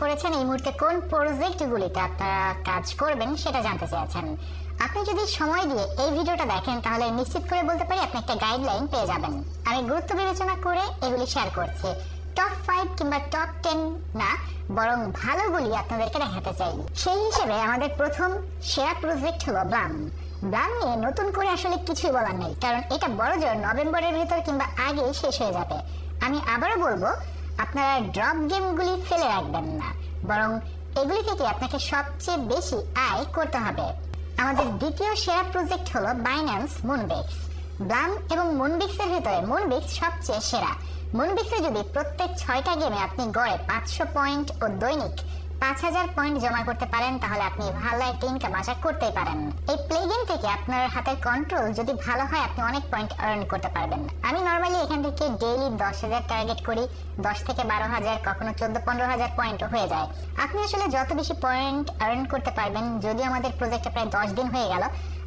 করেছেন এই মুহূর্তে কোন প্রজেক্টগুলিতে আপনারা কাজ করবেন সেটা জানতে চেয়েছেন। আপনি যদি সময় দিয়ে এই ভিডিওটা দেখেন তাহলে নিশ্চিত করে বলতে পারি আপনি একটা গাইডলাইন পেয়ে যাবেন। আমি গুরুত্ব বিবেচনা করে এগুলি শেয়ার করছি। টপ 5 কিংবা টপ 10 না, বরং ভালোগুলি আপনাদেরকে দেখাতে চাই। সেই হিসেবে আমাদের প্রথম সেরা প্রজেক্ট হলো ব্লাম। ব্লাম নিয়ে নতুন করে আসলে কিছুই বলার নেই, কারণ এটা বড়জোর নভেম্বরের ভিতর কিংবা আগে শেষ হয়ে যাবে। আমি আবারও বলবো, আপনারা ড্রপ গেমগুলি ফেলে রাখবেন না, বরং এগুলি থেকে আপনাকে সবচেয়ে বেশি আয় করতে হবে। আমাদের দ্বিতীয় সেরা প্রজেক্ট হলো বাইন্যান্স মুনবিক্স। ব্লাম এবং মুনবিক্সের ভিতরে মুনবিক্স সবচেয়ে সেরা। মুনবিক্সে যদি প্রত্যেক 6টা গেমে আপনি গড়ে 500 পয়েন্ট ও দৈনিক 5000 পয়েন্ট জমা করতে পারেন তাহলে আপনি ভালো একটা ইনকাম আশা করতেই পারেন। এই প্লে গেম থেকে আপনার হাতের কন্ট্রোল যদি ভালো হয় আপনি অনেক পয়েন্ট আর্ন করতে পারবেন। আমি নর্মালি এখান থেকে ডেইলি 10,000 টার্গেট করি, 10 থেকে 12,000, কখনো 14-15,000 পয়েন্টও হয়ে যায়। আপনি আসলে যত বেশি পয়েন্ট আর্ন করতে পারবেন, যদি আমাদের প্রজেক্টে প্রায় 10 দিন হয়ে গেল,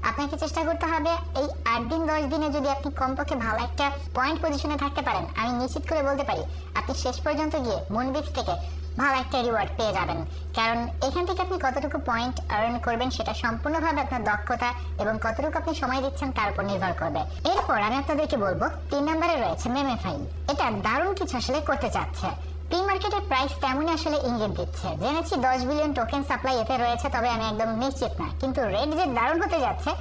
আপনাকে চেষ্টা করতে হবে এই 8 দিন 10 দিনে যদি আপনি কমপক্ষে ভালো একটা পয়েন্ট পজিশনে থাকতে পারেন, আমি নিশ্চিত করে বলতে পারি আপনি শেষ পর্যন্ত গিয়ে মুনবিক্স থেকে ভালো একটা রিওয়ার্ড পেয়ে যাবেন। কারণ এখান থেকে আপনি কতটুকু পয়েন্ট আর্ন করবেন সেটা সম্পূর্ণভাবে আপনার দক্ষতা এবং কতটুকু আপনি সময় দিচ্ছেন তার উপর নির্ভর করবে। এরপর আমি আপনাদেরকে বলবো 3 নম্বরে রয়েছে মেমেফাই। এটা দারুণ কিছু আসলে করতে চাচ্ছে। প্রি মার্কেটের প্রাইস তেমনই আসলে ইঙ্গিত দিচ্ছে। জেনেছি 10 বিলিয়ন টোকেন সাপ্লাই এতে রয়েছে, তবে আমি একদম নিশ্চিত না। কিন্তু রেট যে দারুণ হতে যাচ্ছে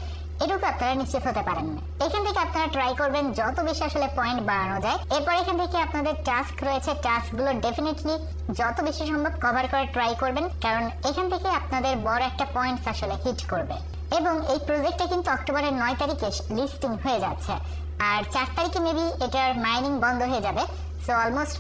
এটুকু আপনারা নিশ্চিত হতে পারেন। এখান থেকে আপনারা ট্রাই করবেন যত বেশি আসলে পয়েন্ট বাড়ানো যায়। এরপর এখান থেকে আপনাদের টাস্ক রয়েছে, টাস্কগুলো ডেফিনেটলি যত বেশি সম্ভব কভার করে ট্রাই করবেন, কারণ এখান থেকে আপনাদের বড় একটা পয়েন্টস আসলে হিট করবে। এবং এই প্রজেক্টটা কিন্তু অক্টোবরের 9 তারিখে লিস্টিং হয়ে যাচ্ছে, আর 4 তারিখে মেবি এটার মাইনিং বন্ধ হয়ে যাবে। So almost